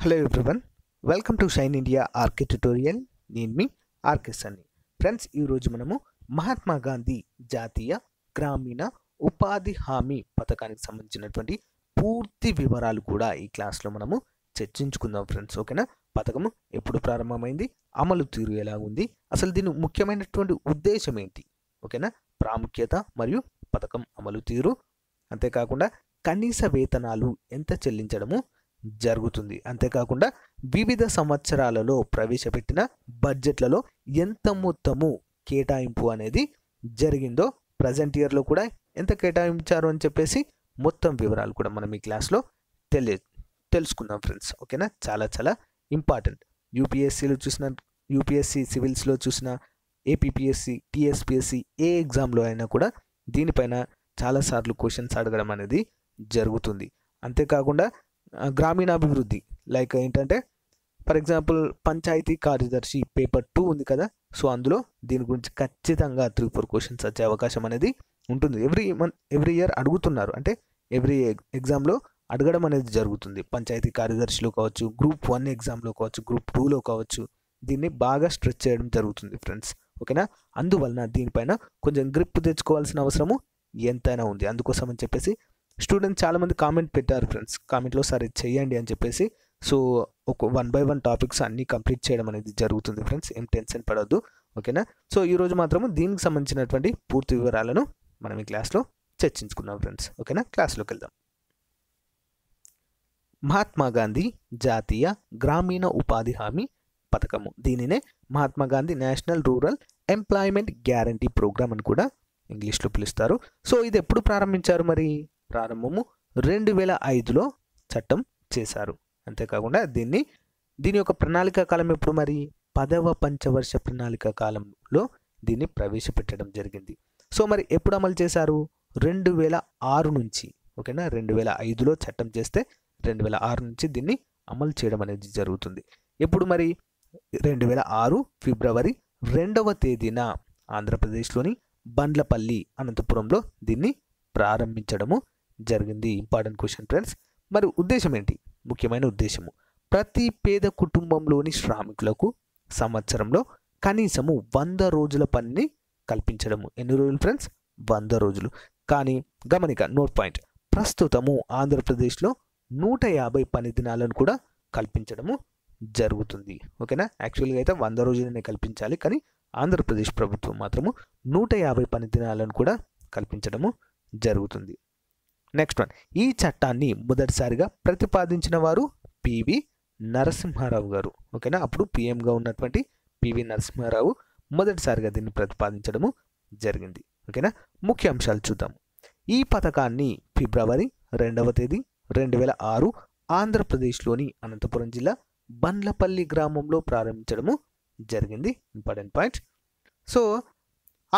Hello everyone, welcome to shine India RK tutorial. నేను మీ RK సన్ని. Friends, ఈరోజు మనము మహాత్మా గాంధీ జాతీయ గ్రామీణ ఉపాధి హామీ పథకానికి సంబంధించినటువంటి పూర్తి వివరాలు కూడా ఈ క్లాస్లో మనము చర్చించుకుందాం ఫ్రెండ్స్. ఓకేనా? పథకము ఎప్పుడు ప్రారంభమైంది, అమలు తీరు ఎలా ఉంది, అసలు దీని ముఖ్యమైనటువంటి ఉద్దేశం ఏంటి, ఓకేనా, ప్రాముఖ్యత మరియు పథకం అమలు తీరు, అంతేకాకుండా కనీస వేతనాలు ఎంత చెల్లించడము జరుగుతుంది, అంతేకాకుండా వివిధ సంవత్సరాలలో ప్రవేశపెట్టిన బడ్జెట్లలో ఎంత మొత్తము కేటాయింపు అనేది జరిగిందో, ప్రజెంట్ ఇయర్లో కూడా ఎంత కేటాయించారు అని చెప్పేసి మొత్తం వివరాలు కూడా మనం ఈ క్లాస్లో తెలుసుకుందాం ఫ్రెండ్స్. ఓకేనా? చాలా చాలా ఇంపార్టెంట్. యూపీఎస్సీలో చూసిన, యూపీఎస్సీ సివిల్స్లో చూసిన, ఏపీపీఎస్సీ, టీఎస్పీఎస్సీ ఏ ఎగ్జామ్లో అయినా కూడా దీనిపైన చాలాసార్లు క్వశ్చన్స్ అడగడం అనేది జరుగుతుంది. అంతేకాకుండా గ్రామీణాభివృద్ధి, లైక్ ఏంటంటే ఫర్ ఎగ్జాంపుల్ పంచాయతీ కార్యదర్శి పేపర్ 2 ఉంది కదా, సో అందులో దీని గురించి ఖచ్చితంగా 3-4 క్వశ్చన్స్ వచ్చే అవకాశం అనేది ఉంటుంది. ఎవ్రీ ఇయర్ అడుగుతున్నారు, అంటే ఎవ్రీ ఎగ్జామ్లో అడగడం అనేది జరుగుతుంది. పంచాయతీ కార్యదర్శిలో కావచ్చు, గ్రూప్ 1 ఎగ్జామ్లో కావచ్చు, గ్రూప్ 2లో కావచ్చు, దీన్ని బాగా స్ట్రెచ్ చేయడం జరుగుతుంది ఫ్రెండ్స్. ఓకేనా? అందువలన దీనిపైన కొంచెం గ్రిప్ తెచ్చుకోవాల్సిన అవసరము ఎంతైనా ఉంది. అందుకోసం అని చెప్పేసి స్టూడెంట్స్ చాలామంది కామెంట్ పెట్టారు ఫ్రెండ్స్, కామెంట్లో సరే చేయండి అని చెప్పేసి. సో ఒక 1 by 1 టాపిక్స్ అన్నీ కంప్లీట్ చేయడం అనేది జరుగుతుంది ఫ్రెండ్స్, ఏం టెన్షన్ పడొద్దు. ఓకేనా? సో ఈరోజు మాత్రము దీనికి సంబంధించినటువంటి పూర్తి వివరాలను మనం ఈ క్లాస్లో చర్చించుకుందాం ఫ్రెండ్స్. ఓకేనా? క్లాస్లోకి వెళ్దాం. మహాత్మా గాంధీ జాతీయ గ్రామీణ ఉపాధి హామీ పథకము, దీనినే Mahatma Gandhi national rural employment guarantee programme అని కూడా ఇంగ్లీష్లో పిలుస్తారు. సో ఇది ఎప్పుడు ప్రారంభించారు? మరి ప్రారంభము 2005లో చట్టం చేశారు. అంతేకాకుండా దీని యొక్క ప్రణాళిక కాలం ఎప్పుడు? మరి 10వ పంచవర్ష ప్రణాళిక కాలంలో దీన్ని ప్రవేశపెట్టడం జరిగింది. సో మరి ఎప్పుడు అమలు చేశారు? 2006 నుంచి. ఓకేనా? 2005లో చట్టం చేస్తే 2006 నుంచి దీన్ని అమలు చేయడం అనేది జరుగుతుంది. ఎప్పుడు మరి? 2006 ఫిబ్రవరి 2వ తేదీన ఆంధ్రప్రదేశ్లోని బండ్లపల్లి, అనంతపురంలో దీన్ని ప్రారంభించడము జరిగింది. Important question friends. మరి ఉద్దేశం ఏంటి? ముఖ్యమైన ఉద్దేశము, ప్రతి పేద కుటుంబంలోని శ్రామికులకు సంవత్సరంలో కనీసము 100 రోజుల పనిని కల్పించడము. ఎన్ని రోజులు ఫ్రెండ్స్? 100 రోజులు. కానీ గమనిక, నోట్ పాయింట్, ప్రస్తుతము ఆంధ్రప్రదేశ్లో 150 పని దినాలను కూడా కల్పించడము జరుగుతుంది. ఓకేనా? యాక్చువల్గా అయితే 100 రోజులనే కల్పించాలి, కానీ ఆంధ్రప్రదేశ్ ప్రభుత్వం మాత్రము 150 పని దినాలను కూడా కల్పించడము జరుగుతుంది. నెక్స్ట్ వన్, ఈ చట్టాన్ని మొదటిసారిగా ప్రతిపాదించిన వారు పివి నరసింహారావు గారు. ఓకేనా? అప్పుడు పిఎంగా ఉన్నటువంటి పివి నరసింహారావు మొదటిసారిగా దీన్ని ప్రతిపాదించడము జరిగింది. ఓకేనా? ముఖ్య అంశాలు చూద్దాము. ఈ పథకాన్ని ఫిబ్రవరి 2వ తేదీ 2006 ఆంధ్రప్రదేశ్లోని అనంతపురం జిల్లా బండ్లపల్లి గ్రామంలో ప్రారంభించడము జరిగింది. Important point. సో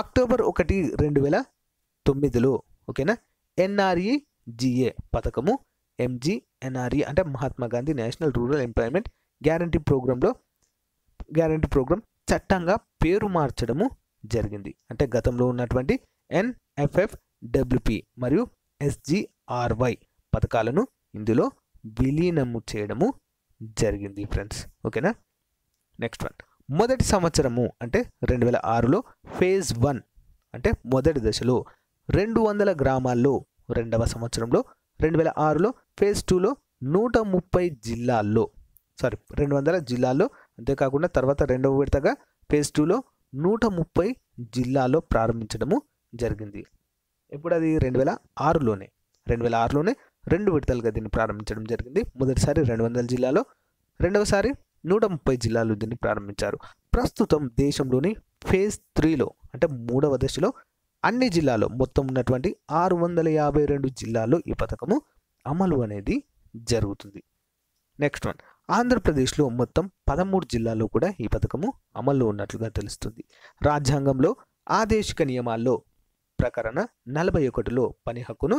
అక్టోబర్ 1, 2009లో ఓకేనా, ఎన్ఆర్ఈజిఏ పథకము, ఎంజీఎన్ఆర్ఈ అంటే Mahatma Gandhi national rural employment guarantee programme చట్టంగా పేరు మార్చడము జరిగింది. అంటే గతంలో ఉన్నటువంటి ఎన్ఎఫ్ఎఫ్డబ్ల్యూపి మరియు ఎస్జిఆర్వై పథకాలను ఇందులో విలీనము చేయడము జరిగింది ఫ్రెండ్స్. ఓకేనా? నెక్స్ట్ వన్, మొదటి సంవత్సరము అంటే 2006లో ఫేజ్ 1 అంటే మొదటి దశలో 200 గ్రామాల్లో, 2వ సంవత్సరంలో 2006లో ఫేజ్ 2లో 130 జిల్లాల్లో, 200 జిల్లాల్లో, అంతేకాకుండా తర్వాత 2వ విడతగా ఫేజ్ 2లో 130 జిల్లాల్లో ప్రారంభించడము జరిగింది. ఇప్పుడు అది 2006లోనే 2 విడతలుగా దీన్ని ప్రారంభించడం జరిగింది. మొదటిసారి 200 జిల్లాలో, రెండవసారి 130 జిల్లాలు దీన్ని ప్రారంభించారు. ప్రస్తుతం దేశంలోని ఫేజ్ 3లో అంటే 3వ దశలో అన్ని జిల్లాలో, మొత్తం ఉన్నటువంటి 652 జిల్లాల్లో ఈ పథకము అమలు అనేది జరుగుతుంది. నెక్స్ట్ వన్, ఆంధ్రప్రదేశ్లో మొత్తం 13 జిల్లాల్లో కూడా ఈ పథకము అమల్లో ఉన్నట్లుగా తెలుస్తుంది. రాజ్యాంగంలో ఆదేశిక నియమాల్లో ప్రకరణ 41లో పని హక్కును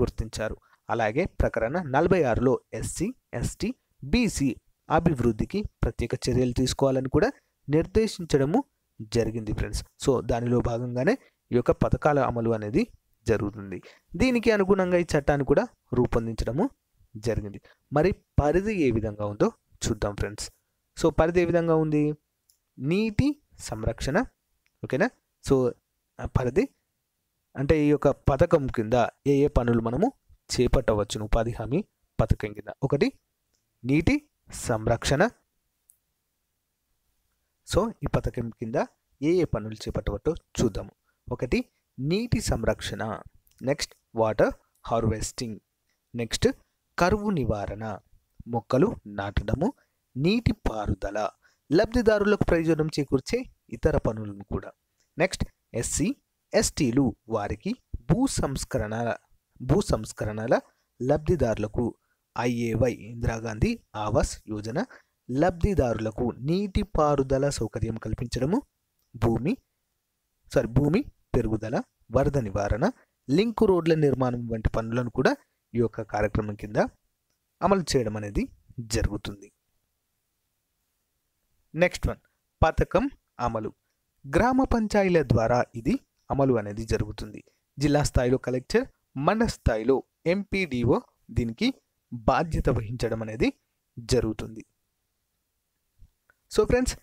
గుర్తించారు. అలాగే ప్రకరణ 46లో ఎస్సీ, ఎస్టీ, బీసీ అభివృద్ధికి ప్రత్యేక చర్యలు తీసుకోవాలని కూడా నిర్దేశించడము జరిగింది ఫ్రెండ్స్. సో దానిలో భాగంగానే ఈ యొక్క పథకాల అమలు అనేది జరుగుతుంది. దీనికి అనుగుణంగా ఈ చట్టాన్ని కూడా రూపొందించడము జరిగింది. మరి పరిధి ఏ విధంగా ఉందో చూద్దాం ఫ్రెండ్స్. సో పరిధి ఏ విధంగా ఉంది? నీటి సంరక్షణ, ఓకేనా. సో పరిధి అంటే ఈ యొక్క పథకం కింద ఏ ఏ పనులు మనము చేపట్టవచ్చును ఉపాధి హామీ పథకం కింద? ఒకటి నీటి సంరక్షణ. సో ఈ పథకం కింద ఏ ఏ పనులు చేపట్టవచ్చో చూద్దాము. ఒకటి నీటి సంరక్షణ, నెక్స్ట్ వాటర్ హార్వెస్టింగ్, నెక్స్ట్ కరువు నివారణ, మొక్కలు నాటడము, నీటి పారుదల, లబ్ధిదారులకు ప్రయోజనం చేకూర్చే ఇతర పనులను కూడా. నెక్స్ట్ ఎస్సీ ఎస్టీలు వారికి భూ సంస్కరణల లబ్ధిదారులకు ఐఏవై ఇందిరాగాంధీ ఆవాస్ యోజన లబ్ధిదారులకు నీటి పారుదల సౌకర్యం కల్పించడము, భూమి పెరుగుదల, వరద నివారణ, లింకు రోడ్ల నిర్మాణం వంటి పనులను కూడా ఈ యొక్క కార్యక్రమం కింద అమలు చేయడం అనేది జరుగుతుంది. నెక్స్ట్ వన్ పథకం అమలు. గ్రామ పంచాయతీల ద్వారా ఇది అమలు అనేది జరుగుతుంది. జిల్లా స్థాయిలో కలెక్టర్, మండల స్థాయిలో ఎంపీడీఓ దీనికి బాధ్యత వహించడం అనేది జరుగుతుంది. సో ఫ్రెండ్స్,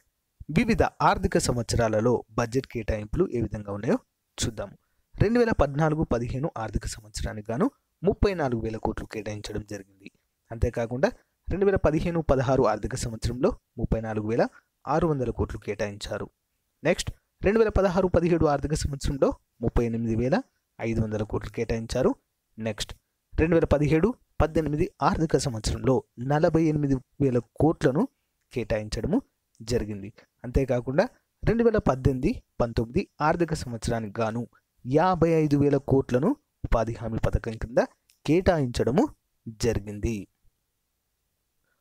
వివిధ ఆర్థిక సంవత్సరాలలో బడ్జెట్ కేటాయింపులు ఏ విధంగా ఉన్నాయో చూద్దాము. 2014-15 ఆర్థిక సంవత్సరానికి గాను 34,000 కోట్లు కేటాయించడం జరిగింది. అంతేకాకుండా 2015-16 ఆర్థిక సంవత్సరంలో 34,600 కోట్లు కేటాయించారు. నెక్స్ట్ 2016-17 ఆర్థిక సంవత్సరంలో 38,500 కోట్లు కేటాయించారు. నెక్స్ట్ 2017-18 ఆర్థిక సంవత్సరంలో 48,000 కోట్లను కేటాయించడము జరిగింది. అంతేకాకుండా 2018-19 ఆర్థిక సంవత్సరానికి గాను 55,000 కోట్లను ఉపాధి హామీ పథకం కింద కేటాయించడము జరిగింది.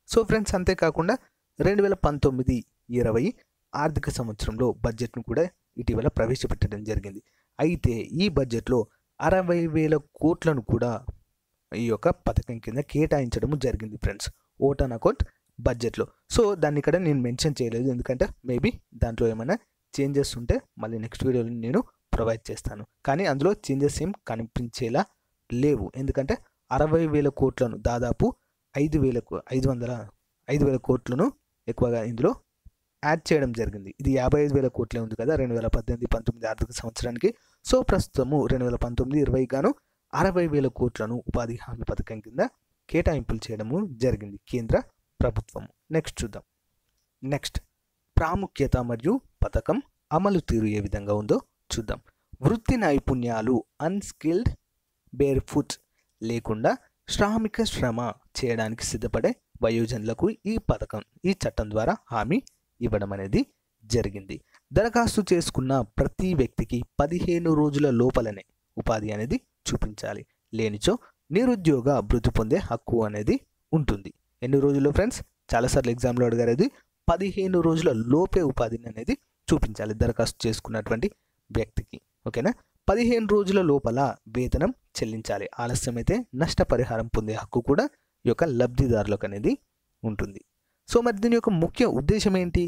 సో ఫ్రెండ్స్, అంతేకాకుండా 2019-20 ఆర్థిక సంవత్సరంలో బడ్జెట్ను కూడా ఇటీవల ప్రవేశపెట్టడం జరిగింది. అయితే ఈ బడ్జెట్లో 60,000 కోట్లను కూడా ఈ యొక్క పథకం కింద కేటాయించడము జరిగింది ఫ్రెండ్స్, ఓట్ ఆన్ అకౌంట్ బడ్జెట్లో. సో దాన్ని ఇక్కడ నేను మెన్షన్ చేయలేదు, ఎందుకంటే మేబీ దాంట్లో ఏమైనా చేంజెస్ ఉంటే మళ్ళీ నెక్స్ట్ వీడియోలో నేను ప్రొవైడ్ చేస్తాను. కానీ అందులో చేంజెస్ ఏం కనిపించేలా లేవు, ఎందుకంటే 60,000 కోట్లను దాదాపు 5,000 కోట్లను ఎక్కువగా ఇందులో యాడ్ చేయడం జరిగింది. ఇది 55,000 కోట్లే ఉంది కదా 2018-19 ఆర్థిక సంవత్సరానికి. సో ప్రస్తుతము 2019-20 గాను 60,000 కోట్లను ఉపాధి హామీ పథకం కింద కేటాయింపులు చేయడము జరిగింది కేంద్ర ప్రభుత్వం. నెక్స్ట్ చూద్దాం. నెక్స్ట్ ప్రాముఖ్యత మరియు పథకం అమలు తీరు ఏ విధంగా ఉందో చూద్దాం. వృత్తి నైపుణ్యాలు అన్స్కిల్డ్ బేర్ఫుట్ లేకుండా శ్రామిక శ్రమ చేయడానికి సిద్ధపడే వయోజనులకు ఈ చట్టం ద్వారా హామీ ఇవ్వడం అనేది జరిగింది. దరఖాస్తు చేసుకున్న ప్రతి వ్యక్తికి 15 రోజుల లోపలనే ఉపాధి అనేది చూపించాలి, లేనిచో నిరుద్యోగ భృతి పొందే హక్కు అనేది ఉంటుంది. ఎన్ని రోజుల్లో ఫ్రెండ్స్? చాలాసార్లు ఎగ్జామ్లో అడిగారు, అది 15 రోజుల లోపే ఉపాధిని అనేది చూపించాలి దరఖాస్తు చేసుకున్నటువంటి వ్యక్తికి, ఓకేనా. 15 రోజుల లోపల వేతనం చెల్లించాలి, ఆలస్యమైతే నష్టపరిహారం పొందే హక్కు కూడా ఈ యొక్క లబ్ధిదారులకు అనేది ఉంటుంది. సో మరి దీని యొక్క ముఖ్య ఉద్దేశం ఏంటి?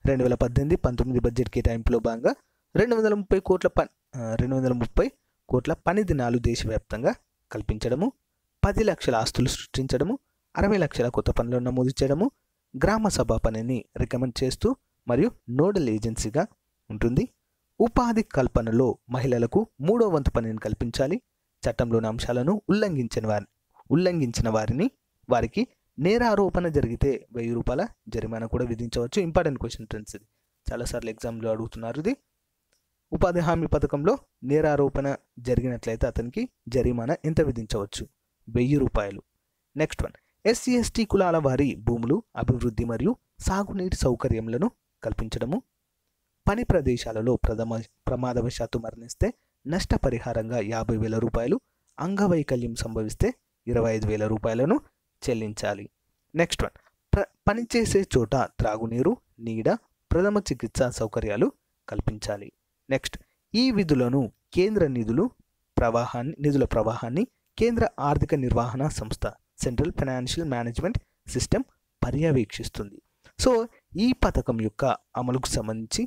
2018-19 బడ్జెట్ కేటాయింపులో భాగంగా 230 కోట్ల పని దినాలు దేశవ్యాప్తంగా కల్పించడము, 10 లక్షల ఆస్తులు సృష్టించడము, 60 లక్షల కొత్త పనులను నమోదు చేయడము, గ్రామ సభ పనిని రికమెండ్ చేస్తూ మరియు నోడల్ ఏజెన్సీగా ఉంటుంది. ఉపాధి కల్పనలో మహిళలకు 3వ వంతు పనిని కల్పించాలి. చట్టంలోని అంశాలను ఉల్లంఘించిన వారికి నేరారోపణ జరిగితే 1,000 రూపాయల జరిమానా కూడా విధించవచ్చు. ఇంపార్టెంట్ క్వశ్చన్ ఫ్రెండ్స్, ఇది చాలాసార్లు ఎగ్జామ్లో అడుగుతున్నారు. ఇది ఉపాధి హామీ పథకంలో నేరారోపణ జరిగినట్లయితే అతనికి జరిమానా ఎంత విధించవచ్చు? 1,000 రూపాయలు. నెక్స్ట్ వన్ ఎస్సీ ఎస్టీ కులాల వారి భూములు అభివృద్ధి మరియు సాగునీటి సౌకర్యములను కల్పించడము, పని ప్రదేశాలలో ప్రమాదవశాత్తు మరణిస్తే నష్టపరిహారంగా 50,000 రూపాయలు, అంగవైకల్యం సంభవిస్తే 25,000 రూపాయలను చెల్లించాలి. నెక్స్ట్ వన్ పనిచేసే చోట త్రాగునీరు, నీడ, ప్రథమ చికిత్స సౌకర్యాలు కల్పించాలి. నెక్స్ట్ ఈ విధులను కేంద్ర నిధుల ప్రవాహాన్ని కేంద్ర ఆర్థిక నిర్వహణ సంస్థ సెంట్రల్ ఫైనాన్షియల్ మేనేజ్మెంట్ సిస్టమ్ పర్యవేక్షిస్తుంది. సో ఈ పథకం యొక్క అమలుకు సంబంధించి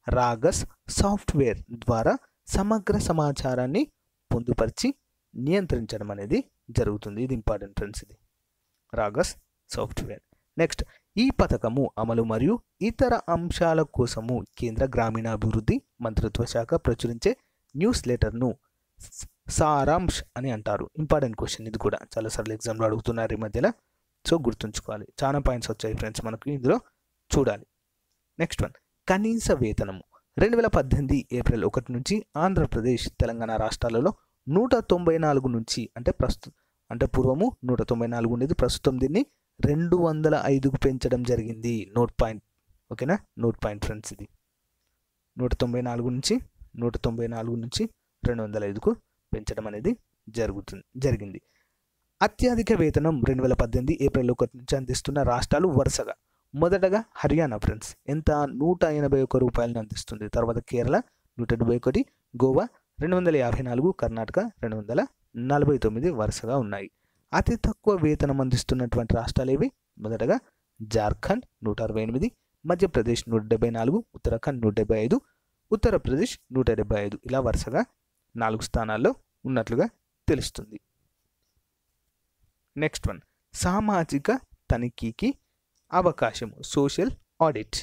రాగస్ సాఫ్ట్వేర్ ద్వారా సమగ్ర సమాచారాన్ని పొందుపరిచి నియంత్రించడం అనేది జరుగుతుంది. ఇది ఇంపార్టెంట్ ఫ్రెండ్స్. ఇది రాగస్ సాఫ్ట్వేర్. నెక్స్ట్, ఈ పథకము అమలు మరియు ఇతర అంశాల కోసము కేంద్ర గ్రామీణాభివృద్ధి మంత్రిత్వ శాఖ ప్రచురించే న్యూస్ లెటర్ను సారాంశ్ అని అంటారు. ఇంపార్టెంట్ క్వశ్చన్ ఇది కూడా, చాలాసార్లు ఎగ్జామ్లో అడుగుతున్నారు ఈ మధ్యలో. సో గుర్తుంచుకోవాలి, చాలా పాయింట్స్ వచ్చాయి ఫ్రెండ్స్ మనకు ఇందులో చూడాలి. నెక్స్ట్ వన్, కనీస వేతనము 2018 ఏప్రిల్ 1 నుంచి ఆంధ్రప్రదేశ్ తెలంగాణ రాష్ట్రాలలో 194 నుంచి అంటే పూర్వము 194 ఉండేది, ప్రస్తుతం దీన్ని 205కు పెంచడం జరిగింది. నోట్ పాయింట్, ఓకేనా, నోట్ పాయింట్ ఫ్రెండ్స్. ఇది 194 నుంచి 205కు పెంచడం అనేది జరిగింది. అత్యధిక వేతనం 2018 ఏప్రిల్ 1 నుంచి అందిస్తున్న రాష్ట్రాలు వరుసగా, మొదటగా హర్యానా ఫ్రెండ్స్, ఎంత 181 రూపాయలను అందిస్తుంది. తర్వాత కేరళ 171, గోవా 254, కర్ణాటక 249 వరుసగా ఉన్నాయి. అతి తక్కువ వేతనం అందిస్తున్నటువంటి రాష్ట్రాలు ఏవి? మొదటగా జార్ఖండ్ 168, మధ్యప్రదేశ్ 174, ఉత్తరాఖండ్ 175, ఉత్తరప్రదేశ్ 175, ఇలా వరుసగా 4 స్థానాల్లో ఉన్నట్లుగా తెలుస్తుంది. నెక్స్ట్ వన్, సామాజిక తనిఖీకి అవకాశము, సోషల్ ఆడిట్.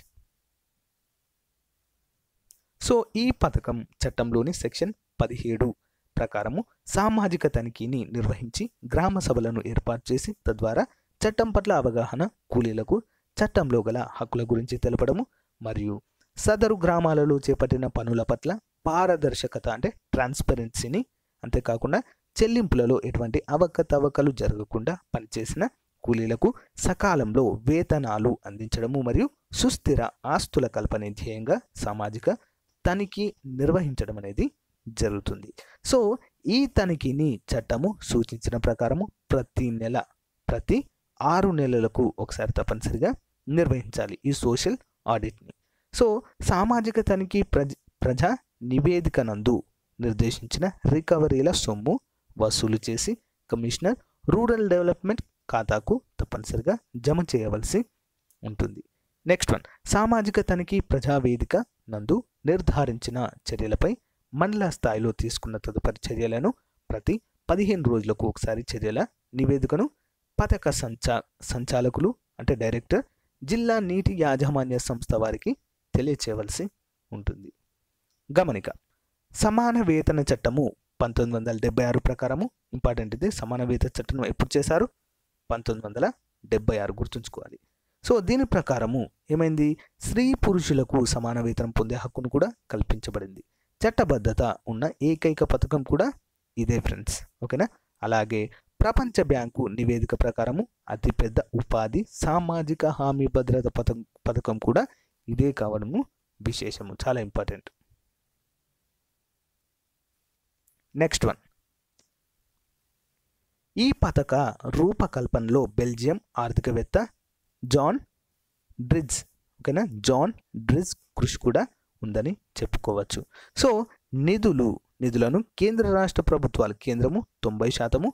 సో ఈ పథకం చట్టంలోని సెక్షన్ 17 ప్రకారము సామాజిక తనిఖీని నిర్వహించి గ్రామ సభలను ఏర్పాటు చేసి తద్వారా చట్టం పట్ల అవగాహన, కూలీలకు చట్టంలో గల హక్కుల గురించి తెలపడము మరియు సదరు గ్రామాలలో చేపట్టిన పనుల పట్ల పారదర్శకత అంటే ట్రాన్స్పరెన్సీని, అంతేకాకుండా చెల్లింపులలో ఎటువంటి అవకతవకలు జరగకుండా పనిచేసిన కూలీలకు సకాలంలో వేతనాలు అందించడము మరియు సుస్థిర ఆస్తుల కల్పన ధ్యేయంగా సామాజిక తనిఖీ నిర్వహించడం అనేది జరుగుతుంది. సో ఈ తనిఖీని చట్టము సూచించిన ప్రకారము ప్రతి 6 నెలలకు ఒకసారి తప్పనిసరిగా నిర్వహించాలి ఈ సోషల్ ఆడిట్ని. సో సామాజిక తనిఖీ ప్రజా నివేదిక నందు నిర్దేశించిన రికవరీల సొమ్ము వసూలు చేసి కమిషనర్ రూరల్ డెవలప్మెంట్ ఖాతాకు తప్పనిసరిగా జమ చేయవలసి ఉంటుంది. నెక్స్ట్ వన్, సామాజిక తనిఖీ ప్రజావేదిక నందు నిర్ధారించిన చర్యలపై మండల స్థాయిలో తీసుకున్న తదుపరి చర్యలను ప్రతి 15 రోజులకు ఒకసారి చర్యల నివేదికను పథక సంచాలకులు అంటే డైరెక్టర్, జిల్లా నీటి యాజమాన్య సంస్థ వారికి తెలియచేయవలసి ఉంటుంది. గమనిక, సమాన వేతన చట్టము 1976 ప్రకారము, ఇంపార్టెంట్ ఇది, సమాన వేతన చట్టం ఎప్పుడు చేశారు? 1976, గుర్తుంచుకోవాలి. సో దీని ప్రకారము ఏమైంది? స్త్రీ పురుషులకు సమాన వేతనం పొందే హక్కును కూడా కల్పించబడింది. చట్టబద్ధత ఉన్న ఏకైక పథకం కూడా ఇదే ఫ్రెండ్స్, ఓకేనా. అలాగే ప్రపంచ బ్యాంకు నివేదిక ప్రకారము అతిపెద్ద ఉపాధి సామాజిక హామీ భద్రత పథకం కూడా ఇదే కావడము విశేషము, చాలా ఇంపార్టెంట్. నెక్స్ట్ వన్, ఈ పథక రూపకల్పనలో బెల్జియం ఆర్థికవేత్త జాన్ డ్రిడ్జ్, ఓకేనా, జాన్ డ్రిడ్జ్ కృషి కూడా ఉందని చెప్పుకోవచ్చు. సో నిధులను కేంద్ర రాష్ట్ర ప్రభుత్వాలు, కేంద్రము 90%,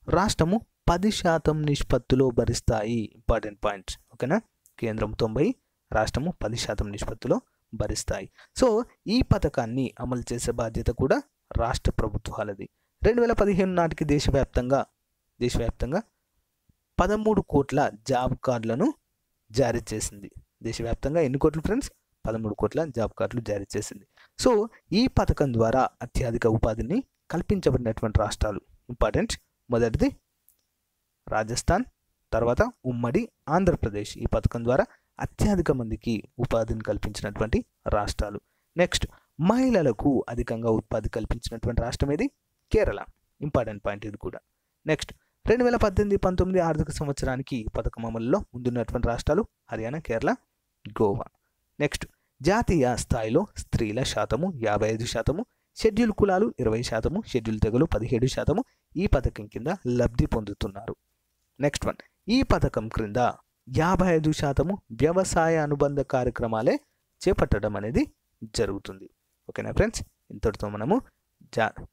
రాష్ట్రము 10% నిష్పత్తిలో భరిస్తాయి. ఇంపార్టెంట్ పాయింట్స్, ఓకేనా. కేంద్రం 90, రాష్ట్రము 10% నిష్పత్తిలో భరిస్తాయి. సో ఈ పథకాన్ని అమలు చేసే బాధ్యత కూడా రాష్ట్ర ప్రభుత్వాలది. 2015 నాటికి దేశవ్యాప్తంగా 13 కోట్ల జాబ్ కార్డులను జారీ చేసింది. దేశవ్యాప్తంగా ఎన్ని కోట్లు ఫ్రెండ్స్? 13 కోట్ల జాబ్ కార్డులు జారీ చేసింది. సో ఈ పథకం ద్వారా అత్యధిక ఉపాధిని కల్పించబడినటువంటి రాష్ట్రాలు ఇంపార్టెంట్. మొదటిది రాజస్థాన్, తర్వాత ఉమ్మడి ఆంధ్రప్రదేశ్. ఈ పథకం ద్వారా అత్యధిక మందికి ఉపాధిని కల్పించినటువంటి రాష్ట్రాలు. నెక్స్ట్, మహిళలకు అధికంగా ఉపాధి కల్పించినటువంటి రాష్ట్రం ఏది? కేరళ. ఇంపార్టెంట్ పాయింట్ ఇది కూడా. నెక్స్ట్, 2018-19 ఆర్థిక సంవత్సరానికి పథకం అమలులో ముందున్నటువంటి రాష్ట్రాలు హర్యానా, కేరళ, గోవా. నెక్స్ట్, జాతీయ స్థాయిలో స్త్రీల శాతము 55%, షెడ్యూల్ కులాలు 20%, షెడ్యూల్ తెగలు 17% ఈ పథకం కింద లబ్ధి పొందుతున్నారు. నెక్స్ట్ వన్, ఈ పథకం క్రింద 55% వ్యవసాయ అనుబంధ కార్యక్రమాలే చేపట్టడం అనేది జరుగుతుంది. ఓకేనా ఫ్రెండ్స్, ఇంతటితో మనము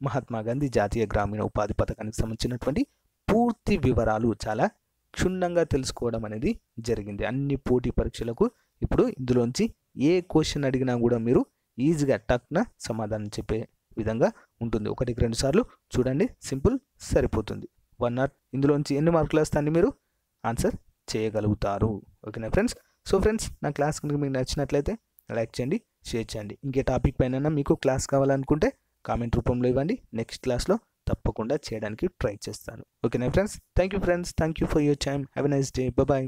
మహాత్మా గాంధీ జాతీయ గ్రామీణ ఉపాధి పథకానికి సంబంధించినటువంటి పూర్తి వివరాలు చాలా క్షుణ్ణంగా తెలుసుకోవడం అనేది జరిగింది. అన్ని పోటీ పరీక్షలకు ఇప్పుడు ఇందులోంచి ఏ క్వశ్చన్ అడిగినా కూడా మీరు ఈజీగా టక్న సమాధానం చెప్పే విధంగా ఉంటుంది. 1-2 సార్లు చూడండి, సింపుల్, సరిపోతుంది. 1 ఆర్ ఇందులోంచి ఎన్ని మార్కులు వస్తాయండి? మీరు ఆన్సర్ చేయగలుగుతారు. ఓకేనా ఫ్రెండ్స్? సో ఫ్రెండ్స్, నా క్లాస్ కనుక మీకు నచ్చినట్లయితే లైక్ చేయండి, షేర్ చేయండి. ఇంకే టాపిక్ పైన మీకు క్లాస్ కావాలనుకుంటే కామెంట్ రూపంలో ఇవ్వండి. నెక్స్ట్ క్లాస్లో తప్పకుండా చేయడానికి ట్రై చేస్తాను. ఓకేనా friends? Thank you friends. Thank you for your time. Have a nice day. Bye.